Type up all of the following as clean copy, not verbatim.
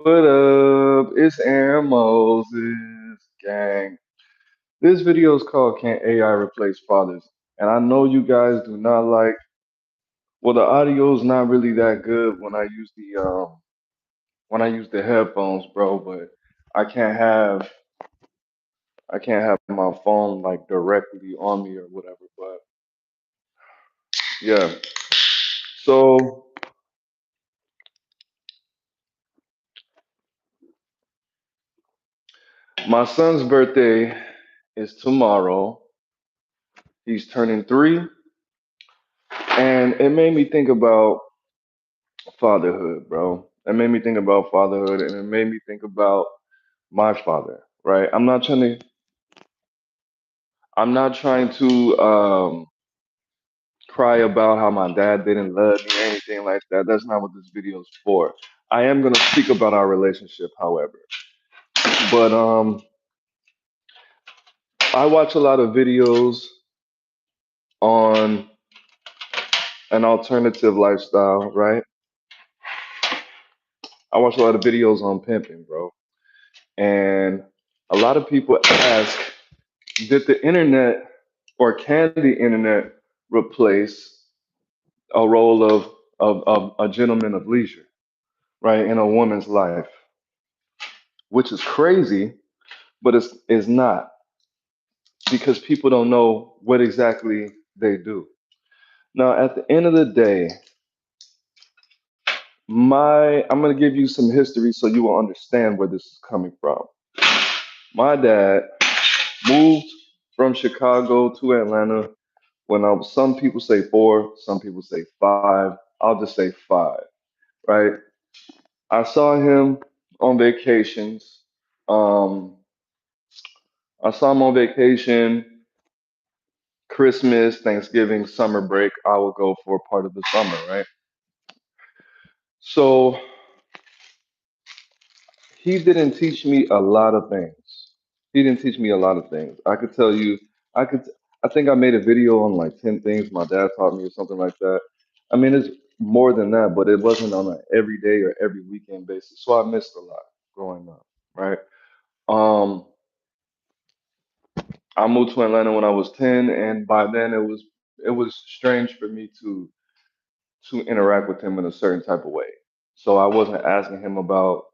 What up? It's Aaron Moses, gang. This video is called "Can AI Replace Fathers?" And I know you guys do not like. Well, the audio is not really that good when I use the headphones, bro. But I can't have I can't have my phone like directly on me or whatever. But yeah. So my son's birthday is tomorrow. He's turning 3, and it made me think about fatherhood, bro. It made me think about fatherhood, and it made me think about my father, right? I'm not trying to cry about how my dad didn't love me or anything like that. That's not what this video is for. I am gonna speak about our relationship, however. But I watch a lot of videos on an alternative lifestyle, right? I watch a lot of videos on pimping, bro. And a lot of people ask, did the internet or can the internet replace a role of a gentleman of leisure, right, in a woman's life? Which is crazy, but it's not because people don't know what exactly they do. Now, at the end of the day, I'm gonna give you some history so you will understand where this is coming from. My dad moved from Chicago to Atlanta when I was, some people say 4, some people say 5. I'll just say 5, right? I saw him on vacations. Um, I saw him on vacation, Christmas, Thanksgiving, summer break. I would go for part of the summer, right? So he didn't teach me a lot of things. He didn't teach me a lot of things. I could tell you, I could, I think I made a video on like 10 things my dad taught me or something like that. I mean, it's more than that, but it wasn't on an everyday or every weekend basis. So I missed a lot growing up, right? Um, I moved to Atlanta when I was 10, and by then it was strange for me to interact with him in a certain type of way. So I wasn't asking him about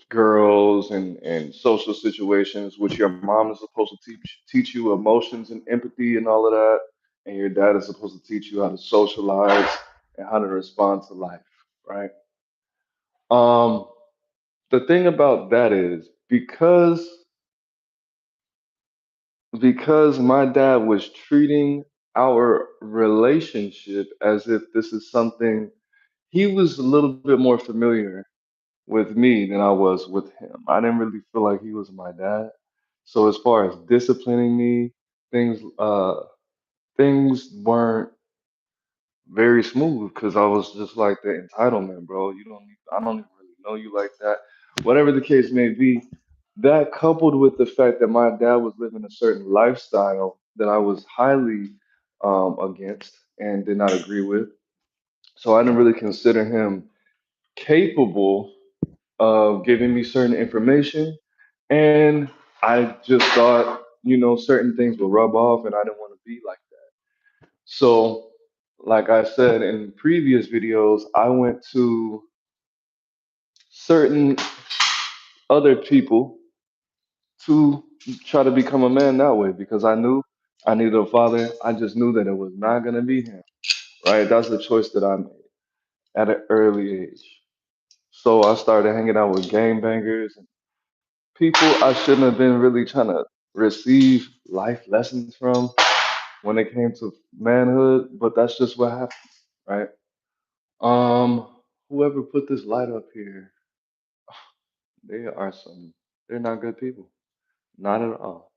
girls and social situations, which your mom is supposed to teach you emotions and empathy and all of that, and your dad is supposed to teach you how to socialize and how to respond to life, right? Um, the thing about that is because my dad was treating our relationship as if this is something, he was a little bit more familiar with me than I was with him. I didn't really feel like he was my dad. So as far as disciplining me, things weren't very smooth because I was just like the entitlement, bro. I don't even really know you like that. Whatever the case may be, that coupled with the fact that my dad was living a certain lifestyle that I was highly against and did not agree with. So I didn't really consider him capable of giving me certain information. And I just thought, certain things would rub off and I didn't want to be like that. So, like I said in previous videos, I went to certain other people to try to become a man that way because I knew I needed a father. I just knew that it was not going to be him, right? That's the choice that I made at an early age. So I started hanging out with gangbangers and people I shouldn't have been really trying to receive life lessons from when it came to manhood, but that's just what happened, right? Um, Whoever put this light up here, they are they're not good people, not at all.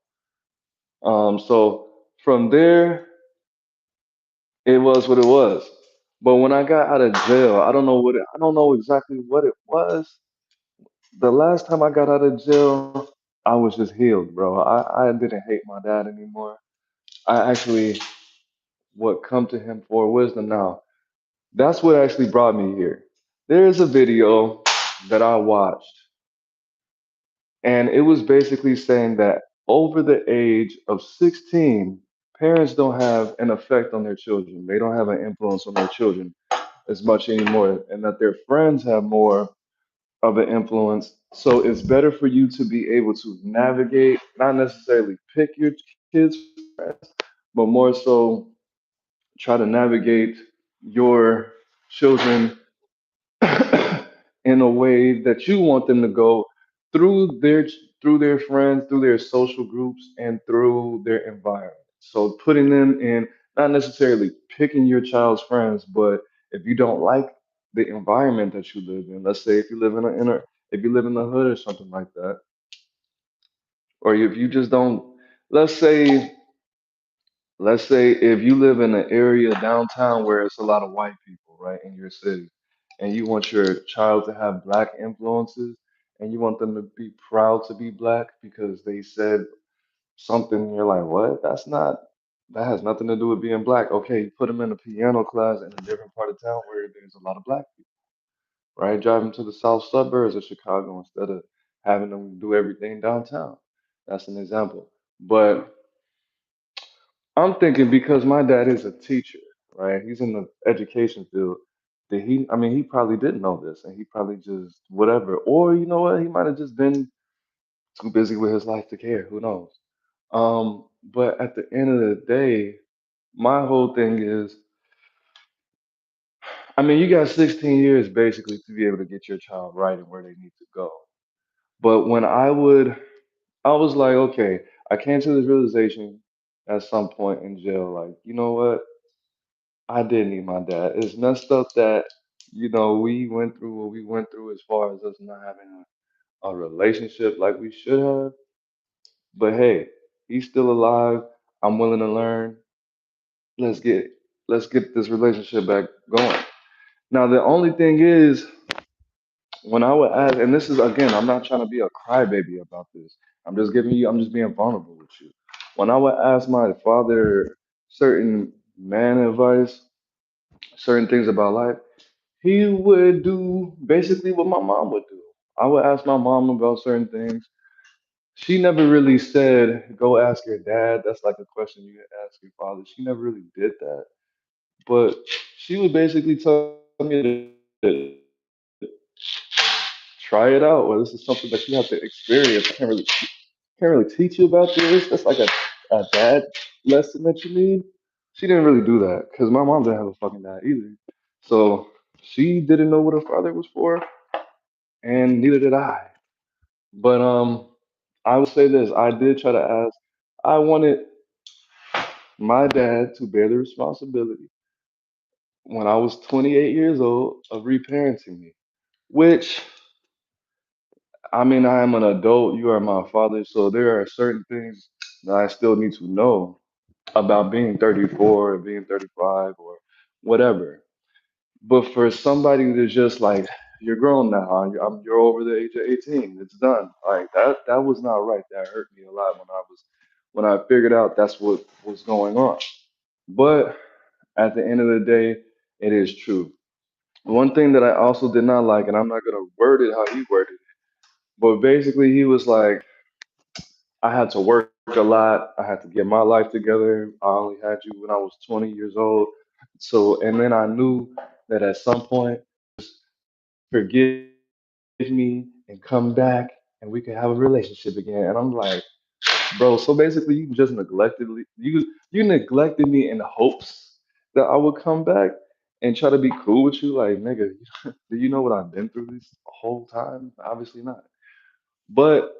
So from there, it was what it was. But when I got out of jail, I don't know exactly what it was. The last time I got out of jail, I was just healed, bro. I didn't hate my dad anymore. I actually what come to him for wisdom now. That's what actually brought me here. There's a video. that I watched, and it was basically saying that over the age of 16, parents don't have an effect on their children. They don't have an influence on their children as much anymore, and that their friends have more of an influence. So it's better for you to be able to navigate, not necessarily pick your kids' friends, but more so try to navigate your children in a way that you want them to go through their friends, through their social groups, and through their environment. So putting them in, not necessarily picking your child's friends, but if you don't like the environment that you live in, let's say if you live in the hood or something like that, or if you just don't, let's say let's say if you live in an area downtown where it's a lot of white people, right, in your city, and you want your child to have black influences, and you want them to be proud to be black because they said something, you're like, what? That has nothing to do with being black. Okay, you put them in a piano class in a different part of town where there's a lot of black people, right? Drive them to the south suburbs of Chicago instead of having them do everything downtown. That's an example. But I'm thinking because my dad is a teacher, right? He's in the education field. I mean, he probably didn't know this and he probably just whatever. Or you know what? He might have just been too busy with his life to care. Who knows? But at the end of the day, my whole thing is, I mean, you got 16 years basically to be able to get your child right and where they need to go. But I was like, okay, I came to this realization at some point in jail, like, you know what? I did need my dad. It's messed up that, we went through what we went through as far as us not having a relationship like we should have. But hey, he's still alive. I'm willing to learn. Let's get let's get this relationship back going. Now the only thing is when I would ask, and this is again, I'm not trying to be a crybaby about this. I'm just being vulnerable with you. When I would ask my father certain man advice, certain things about life, he would do basically what my mom would do. I would ask my mom about certain things. She never really said, go ask your dad. That's like a question you ask your father. She never really did that. But she would basically tell me to try it out. Well, this is something that you have to experience. I can't really teach you about this. That's like a dad lesson that you need. She didn't really do that because my mom didn't have a fucking dad either. So she didn't know what her father was for, and neither did I. But I will say this: I did try to ask. I wanted my dad to bear the responsibility when I was 28 years old of reparenting me. Which I mean, I am an adult. You are my father, so there are certain things that I still need to know about being 34 or being 35 or whatever. But for somebody to just like, you're grown now, you're over the age of 18, it's done. Like that was not right. That hurt me a lot when I figured out that's what was going on. But at the end of the day, it is true. One thing that I also did not like, and I'm not gonna word it how he worded it, but basically he was like, I had to work a lot. I had to get my life together. I only had you when I was 20 years old. So, and then I knew that at some point, forgive me and come back and we could have a relationship again. And I'm like, bro, so basically you just you neglected me in hopes that I would come back and try to be cool with you. Like, nigga, do you know what I've been through this whole time? Obviously not. But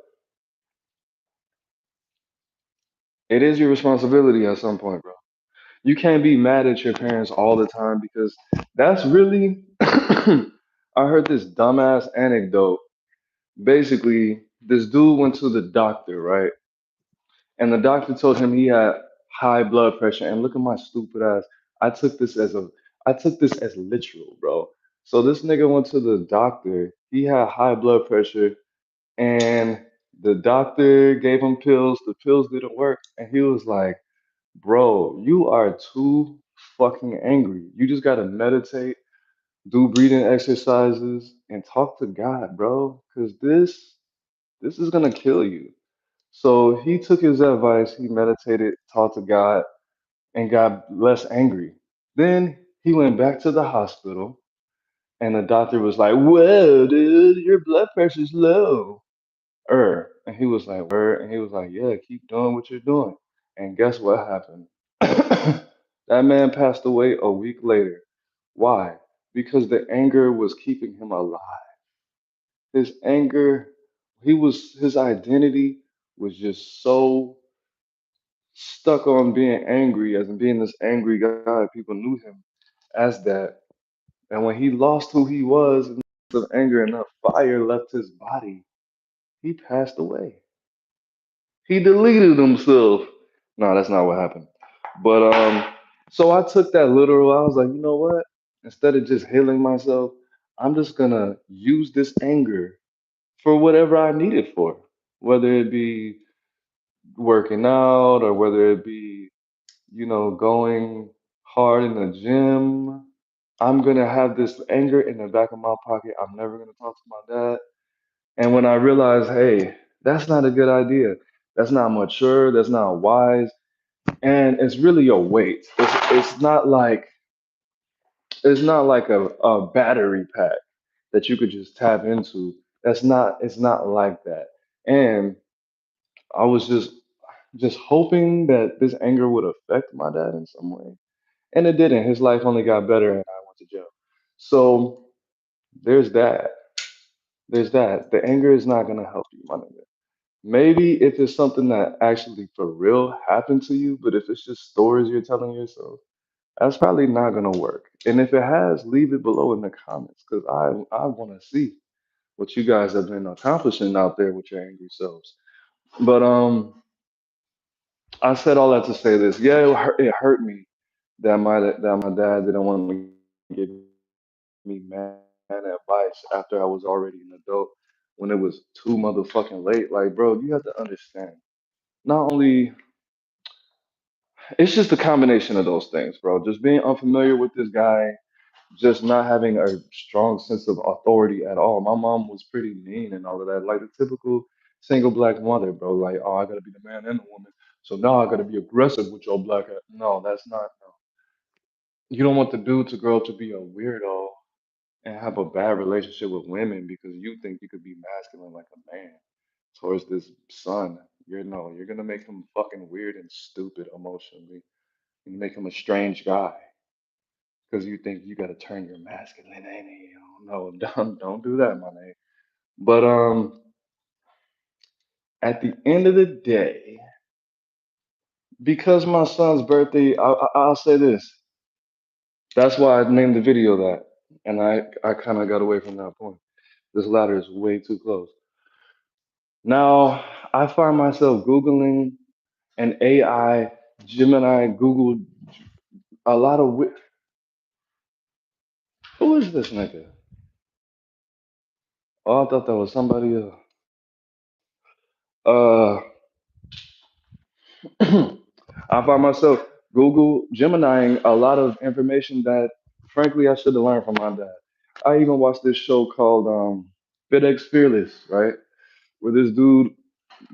it is your responsibility at some point, bro. You can't be mad at your parents all the time because that's really I heard this dumbass anecdote. Basically, this dude went to the doctor, right? And the doctor told him he had high blood pressure. And look at my stupid ass. I took this as a I took this as literal, bro. So this nigga went to the doctor. He had high blood pressure and the doctor gave him pills. The pills didn't work. And he was like, bro, you are too fucking angry. You just gotta meditate, do breathing exercises, and talk to God, bro, because this is gonna kill you. So he took his advice, he meditated, talked to God, and got less angry. Then he went back to the hospital, and the doctor was like, "Whoa, dude, your blood pressure's low." And he was like, "Word," and he was like, "Yeah, keep doing what you're doing." And guess what happened? That man passed away a week later. Why? Because the anger was keeping him alive. His anger, his identity was just so stuck on being angry, as in being this angry guy. People knew him as that. And when he lost who he was in the anger and that fire left his body, he passed away. He deleted himself. No, that's not what happened. But so I took that literal. I was like, you know what? Instead of just healing myself, I'm just gonna use this anger for whatever I need it for. Whether it be working out or whether it be, going hard in the gym. I'm gonna have this anger in the back of my pocket. I'm never gonna talk to my dad. And when I realized, hey, that's not a good idea. That's not mature. That's not wise. And it's really a weight. It's not like a battery pack that you could just tap into. It's not like that. And I was just hoping that this anger would affect my dad in some way. And it didn't. His life only got better and I went to jail. So there's that. There's that. The anger is not gonna help you, my nigga. Maybe if it's something that actually for real happened to you, but if it's just stories you're telling yourself, that's probably not gonna work. And if it has, leave it below in the comments because I want to see what you guys have been accomplishing out there with your angry selves. But I said all that to say this. Yeah, it hurt me that my dad didn't want to give me man advice after I was already an adult when it was too motherfucking late. Like, bro, you have to understand. Not only it's just a combination of those things, bro. Just being unfamiliar with this guy, just not having a strong sense of authority at all. My mom was pretty mean and all of that, like the typical single black mother, bro. Like, oh, I gotta be the man and the woman, so now I gotta be aggressive with your black ass. No, that's not. No. You don't want the dude to grow up to be a weirdo and have a bad relationship with women because you think you could be masculine like a man towards this son. You're gonna make him fucking weird and stupid emotionally. You make him a strange guy because you think you gotta turn your masculinity on. No, don't do that, my name. But at the end of the day, because my son's birthday, I'll say this. That's why I named the video that, and I kind of got away from that point. This ladder is way too close. Now I find myself googling and AI, Gemini, Google a lot of. Who is this nigga? Oh, I thought that was somebody else. Uh, I find myself Google Geminiing a lot of information that, frankly, I should have learned from my dad. I even watched this show called FedEx Fearless, right? Where this dude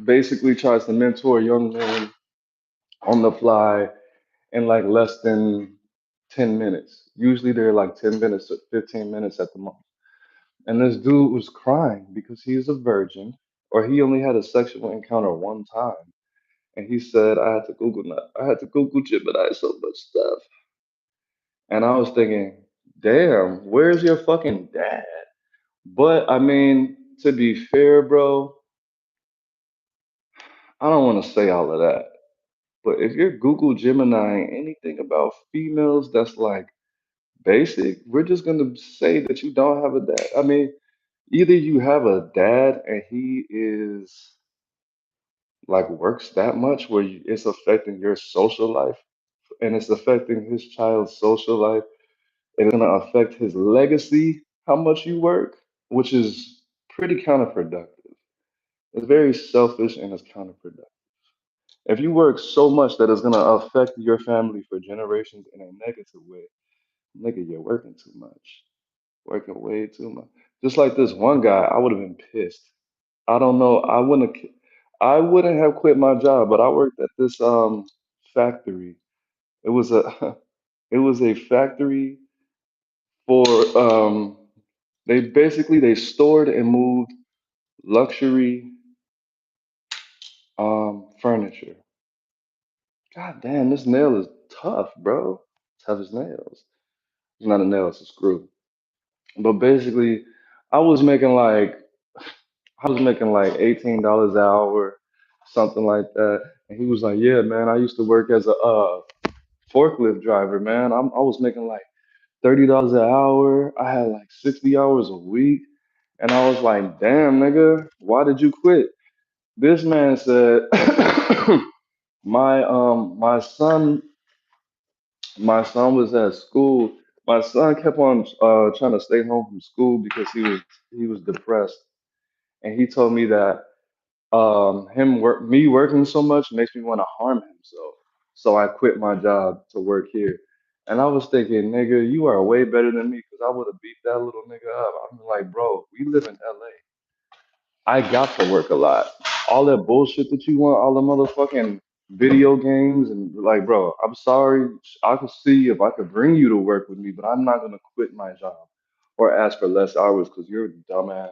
basically tries to mentor young men on the fly in like less than 10 minutes. Usually they're like 10 minutes to 15 minutes at the most. And this dude was crying because he's a virgin or he only had a sexual encounter one time. And he said, I had to Google Gemini so much stuff. And I was thinking, damn, where's your fucking dad? But I mean, to be fair, bro, I don't want to say all of that. But if you're Google Gemini anything about females that's like basic, we're just gonna say that you don't have a dad. I mean, either you have a dad and he is like works that much where it's affecting your social life and it's affecting his child's social life and it's gonna affect his legacy, how much you work, which is pretty counterproductive. It's very selfish and it's counterproductive. If you work so much that it's gonna affect your family for generations in a negative way, nigga, you're working too much. Working way too much. Just like this one guy, I would have been pissed. I don't know. I wouldn't have quit my job, but I worked at this factory. It was a it was a factory for they basically they stored and moved luxury furniture. God damn, this nail is tough, bro. Tough as nails. It's not a nail, it's a screw. But basically, I was making like I was making like $18 an hour, something like that. And he was like, "Yeah, man, I used to work as a forklift driver, man. I was making like $30 an hour. I had like 60 hours a week." And I was like, "Damn, nigga, why did you quit?" This man said, "My son was at school. My son kept on trying to stay home from school because he was depressed, and he told me that me working so much makes me want to harm himself. So I quit my job to work here." And I was thinking, nigga, you are way better than me because I would have beat that little nigga up. I'm like, bro, we live in LA. I got to work a lot. All that bullshit that you want, all the motherfucking video games, and like, bro, I'm sorry. I could see if I could bring you to work with me, but I'm not gonna quit my job or ask for less hours because you're a dumbass.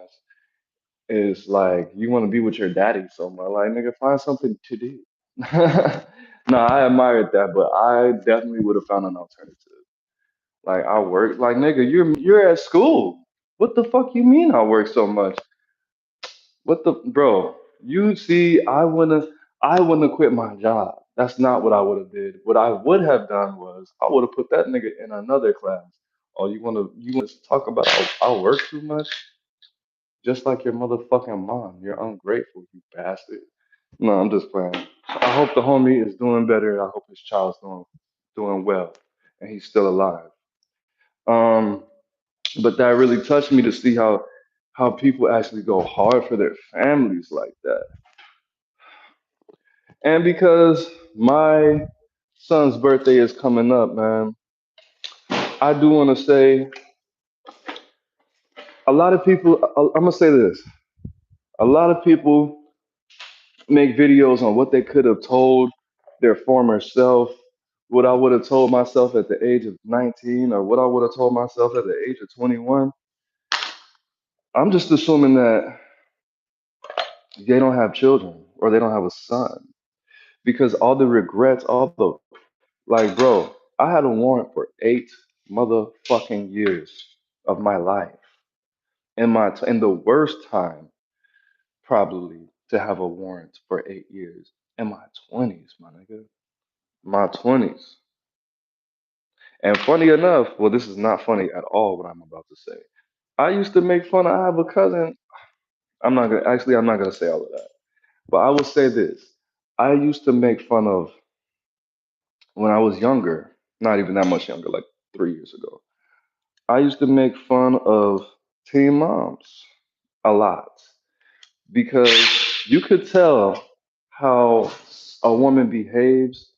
Is like you want to be with your daddy so much. Like, nigga, find something to do. No, I admired that, but I definitely would have found an alternative. Like, I work, like, nigga, you're at school. What the fuck you mean I work so much? What the bro? You see, I wouldn't have quit my job. That's not what I would have did. What I would have done was I would have put that nigga in another class. Oh, you wanna talk about I work too much? Just like your motherfucking mom. You're ungrateful, you bastard. No, I'm just playing. I hope the homie is doing better. I hope his child's doing well, and he's still alive. Um, but that really touched me to see how people actually go hard for their families like that. And because my son's birthday is coming up, man, I do want to say a lot of people. I'm gonna say this: a lot of people make videos on what they could have told their former self, what I would have told myself at the age of 19, or what I would have told myself at the age of 21. I'm just assuming that they don't have children or they don't have a son because all the regrets, all the like, bro, I had a warrant for 8 motherfucking years of my life, in the worst time probably to have a warrant for 8 years in my 20s, my nigga, my 20s. And funny enough, well, this is not funny at all what I'm about to say. I used to make fun. I have a cousin. I'm not gonna say all of that. But I will say this. I used to make fun of when I was younger, not even that much younger, like 3 years ago. I used to make fun of teen moms a lot because you could tell how a woman behaves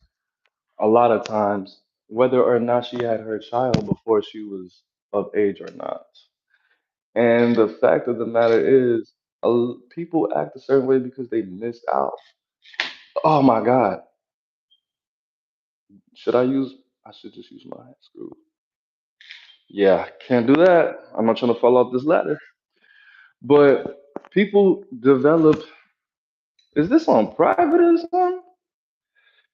a lot of times, whether or not she had her child before she was of age or not. And the fact of the matter is, people act a certain way because they missed out. Oh my God. Should I use, I should just use my screw. Yeah, can't do that. I'm not trying to fall off this ladder. But people develop, is this on private or something?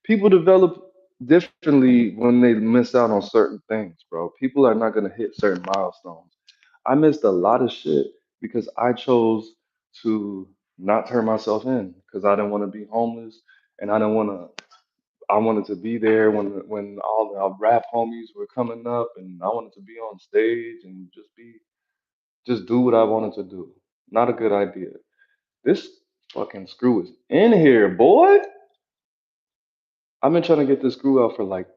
People develop differently when they miss out on certain things, bro. People are not going to hit certain milestones. I missed a lot of shit because I chose to not turn myself in because I didn't want to be homeless and I didn't want to. I wanted to be there when all the rap homies were coming up, and I wanted to be on stage and just do what I wanted to do. Not a good idea. This fucking screw is in here, boy. I've been trying to get this screw out for like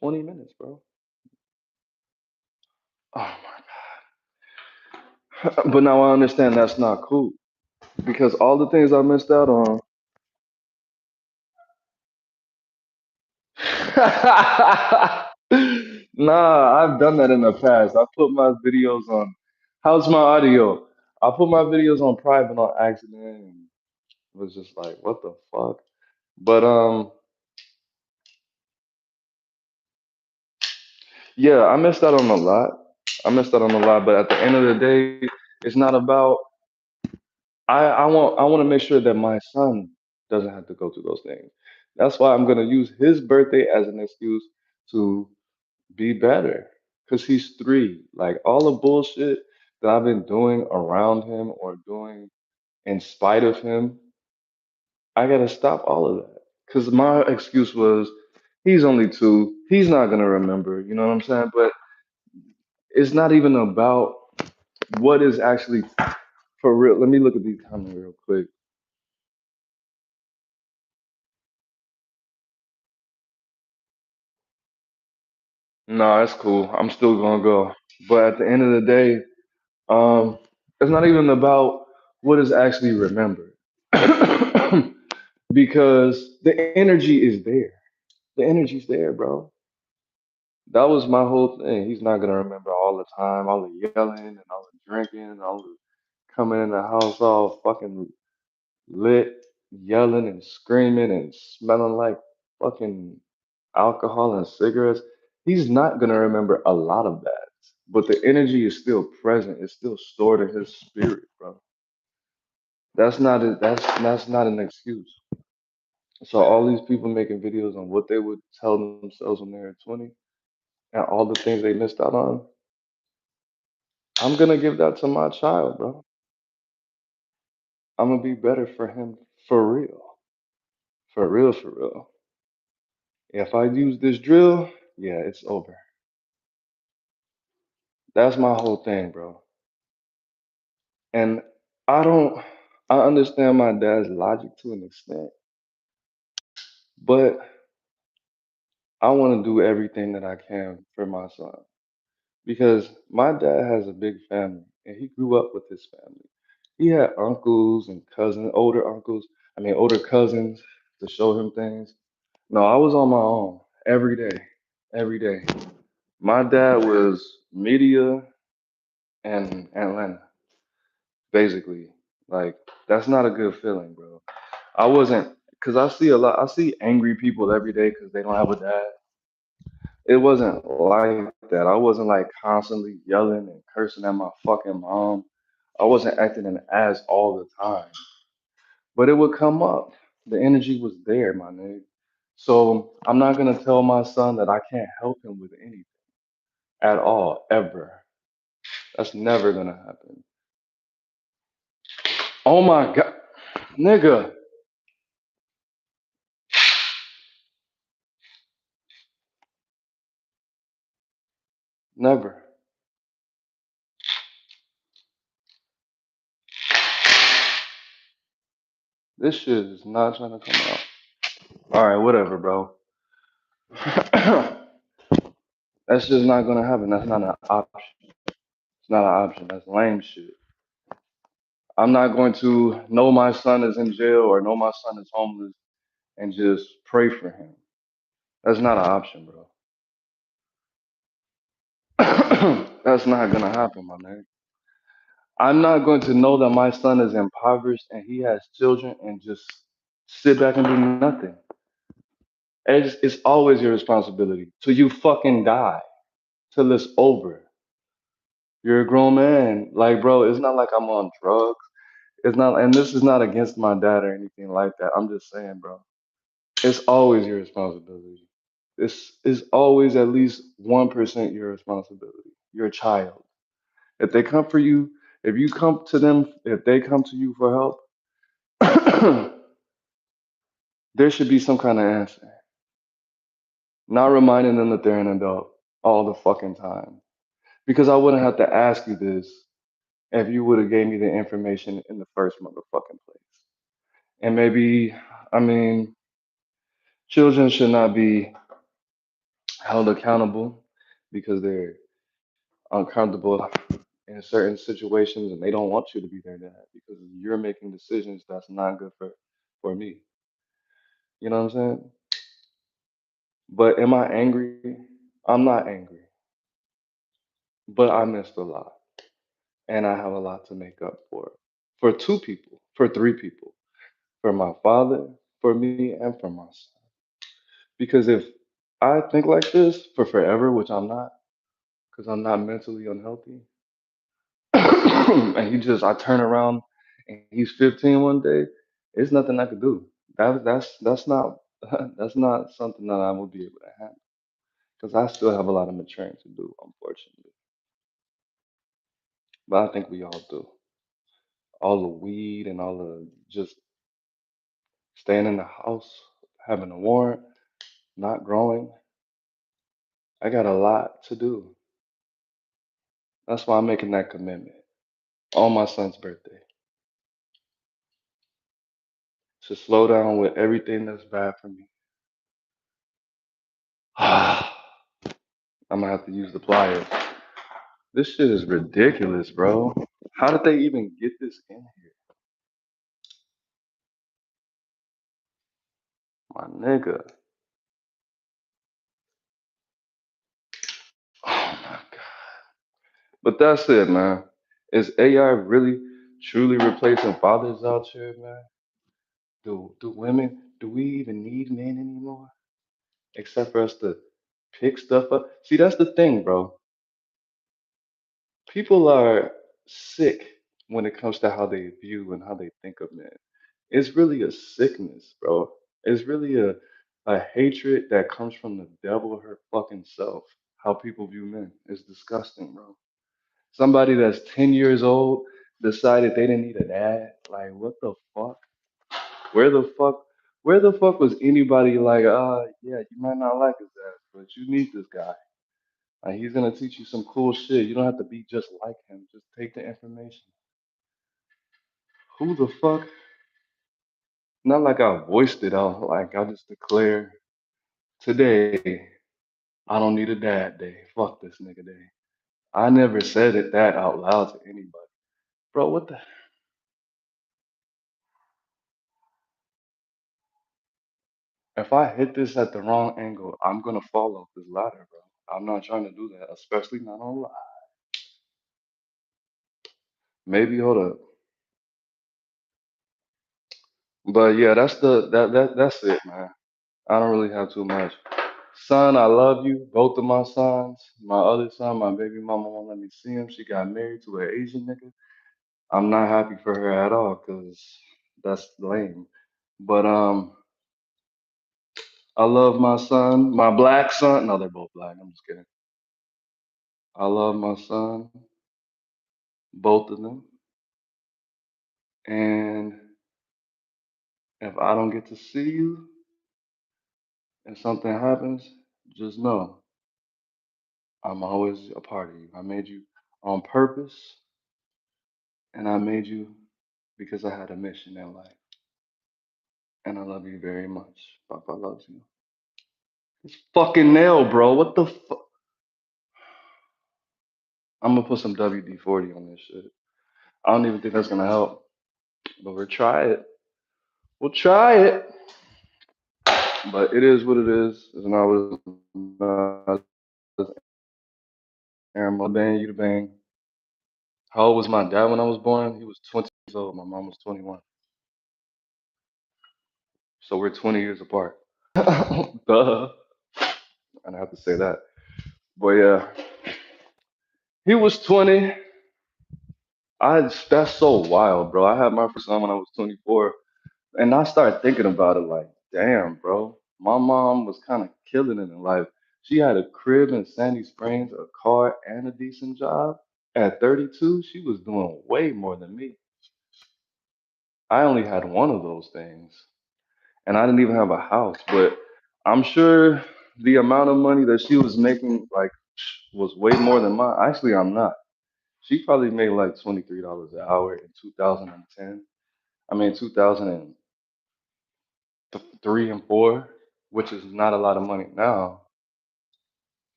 20 minutes, bro. Oh my. But now I understand that's not cool because all the things I missed out on. Nah, I've done that in the past. I put my videos on. How's my audio? I put my videos on private on accident and was just like, what the fuck? But yeah, I missed out on a lot. I missed out on a lot. But at the end of the day, it's not about. I want to make sure that my son doesn't have to go through those things. That's why I'm gonna use his birthday as an excuse to be better. Cause he's 3. Like all the bullshit that I've been doing around him or doing in spite of him, I gotta stop all of that. Cause my excuse was he's only 2. He's not gonna remember. You know what I'm saying? But it's not even about what is actually for real. Let me look at these comments real quick. No, that's cool. I'm still gonna go. But at the end of the day, it's not even about what is actually remembered. Because the energy is there. The energy's there, bro. That was my whole thing. He's not gonna remember all the time, all the yelling and all the drinking and all the coming in the house all fucking lit, yelling and screaming and smelling like fucking alcohol and cigarettes. He's not gonna remember a lot of that. But the energy is still present. It's still stored in his spirit, bro. That's not an excuse. So all these people making videos on what they would tell themselves when they were 20 and all the things they missed out on, I'm gonna give that to my child, bro. I'm gonna be better for him for real. For real, for real. If I use this drill, yeah, it's over. That's my whole thing, bro. And I don't I understand my dad's logic to an extent, but I want to do everything that I can for my son because my dad has a big family and he grew up with his family. He had uncles and cousins, older cousins to show him things. No, I was on my own every day, every day. My dad was media and Atlanta, basically. Like, that's not a good feeling, bro. I wasn't, because I see angry people every day because they don't have a dad. It wasn't like that. I wasn't like constantly yelling and cursing at my fucking mom. I wasn't acting an ass all the time, but it would come up. The energy was there, my nigga. So I'm not gonna tell my son that I can't help him with anything at all, ever. That's never gonna happen. Oh my god, nigga, never. This shit is not trying to come out. All right, whatever, bro. That's just not gonna happen. That's not an option. It's not an option. That's lame shit. I'm not going to know my son is in jail or know my son is homeless and just pray for him. That's not an option, bro. That's not gonna happen, my man. I'm not going to know that my son is impoverished and he has children and just sit back and do nothing. It's always your responsibility till you fucking die, till it's over. You're a grown man. Like, bro, it's not like I'm on drugs. It's not, and this is not against my dad or anything like that. I'm just saying, bro. It's always your responsibility. It's always at least 1% your responsibility. You're a child. If they come for you, if you come to them, if they come to you for help, there should be some kind of answer. Not reminding them that they're an adult all the fucking time. Because I wouldn't have to ask you this if you would have gave me the information in the first motherfucking place. And maybe, I mean, children should not be held accountable because they're uncomfortable in certain situations and they don't want you to be their dad because you're making decisions that's not good for me. You know what I'm saying? But am I angry? I'm not angry. but I missed a lot, and I have a lot to make up for two people, for three people, for my father, for me, and for my son. Because if I think like this for forever, which I'm not, because I'm not mentally unhealthy, and I turn around and he's 15 one day, it's nothing I could do. That's not that's not something that I would be able to handle because I still have a lot of maturing to do, unfortunately. But I think we all do. All the weed and all the just staying in the house, having a warrant, not growing. I got a lot to do. That's why I'm making that commitment on my son's birthday to slow down with everything that's bad for me. I'm gonna have to use the pliers. This shit is ridiculous, bro. How did they even get this in here? My nigga. Oh my god. But that's it, man. Is AI really truly replacing fathers out here, man? Do women, do we even need men anymore? Except for us to pick stuff up? See, that's the thing, bro. People are sick when it comes to how they view and how they think of men. It's really a sickness, bro. It's really a hatred that comes from the devil her fucking self. How people view men is disgusting, bro. Somebody that's 10 years old decided they didn't need a dad. Like, what the fuck? Where the fuck? Where the fuck was anybody like, yeah, you might not like his ass, but you need this guy. Like, he's gonna teach you some cool shit. You don't have to be just like him. Just take the information. Who the fuck? Not like I voiced it out. Like I just declare today, I don't need a dad day. Fuck this nigga day. I never said it that out loud to anybody. Bro, what the? If I hit this at the wrong angle, I'm gonna fall off this ladder, bro. I'm not trying to do that, especially not on live. Maybe hold up. But yeah, that's it, man. I don't really have too much. Son, I love you. Both of my sons. My other son, my baby mama won't let me see him. She got married to an Asian nigga. I'm not happy for her at all because that's lame. But I love my son, my black son. No, they're both black. I'm just kidding. I love my son, both of them. And if I don't get to see you and something happens, just know I'm always a part of you. I made you on purpose, and I made you because I had a mission in life. And I love you very much. Papa loves you. This fucking nail, bro. What the fuck? I'm gonna put some WD-40 on this shit. I don't even think that's gonna help, but we'll try it. We'll try it. But it is what it is. It's not what it's not. Aaron, bang, you the bang. How old was my dad when I was born? He was 20 years old. My mom was 21. So we're 20 years apart. Duh. And I have to say that. But yeah, he was 20. That's so wild, bro. I had my first son when I was 24. And I started thinking about it like, damn, bro, my mom was kind of killing it in life. She had a crib in Sandy Springs, a car, and a decent job. At 32, she was doing way more than me. I only had one of those things, and I didn't even have a house. But I'm sure the amount of money that she was making, like, was way more than mine. Actually, I'm not. She probably made like $23 an hour in 2010. I mean, 2003 and four, which is not a lot of money now.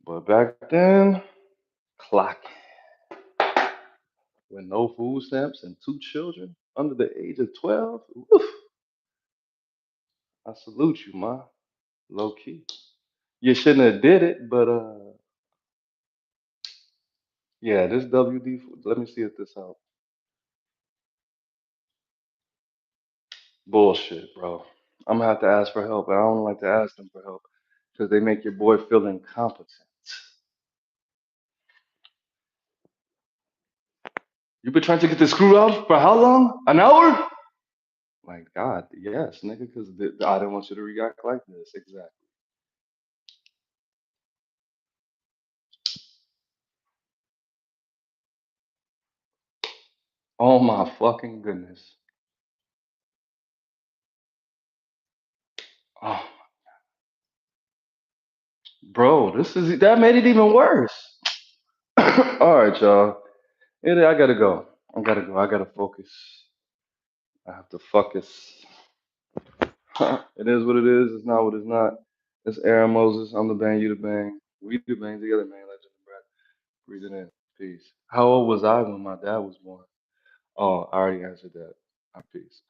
But back then, clock with no food stamps and two children under the age of 12. Woof, I salute you, ma. Low key. You shouldn't have did it, but Yeah, this WD. Let me see if this helps. Bullshit, bro. I'm gonna have to ask for help, and I don't like to ask them for help because they make your boy feel incompetent. You been trying to get the screw out for how long? An hour? My God, yes, nigga, because I didn't want you to react like this. Exactly. Oh my fucking goodness. Oh, bro, this is that made it even worse. All right, y'all. I gotta go. I gotta go. I gotta focus. I have to focus. It is what it is. It's not what it's not. It's Aaron Moses. I'm the bang. You the bang. We the bang together, man. Legend, Brad. Breathe it in. Peace. How old was I when my dad was born? Oh, I already answered that. Peace.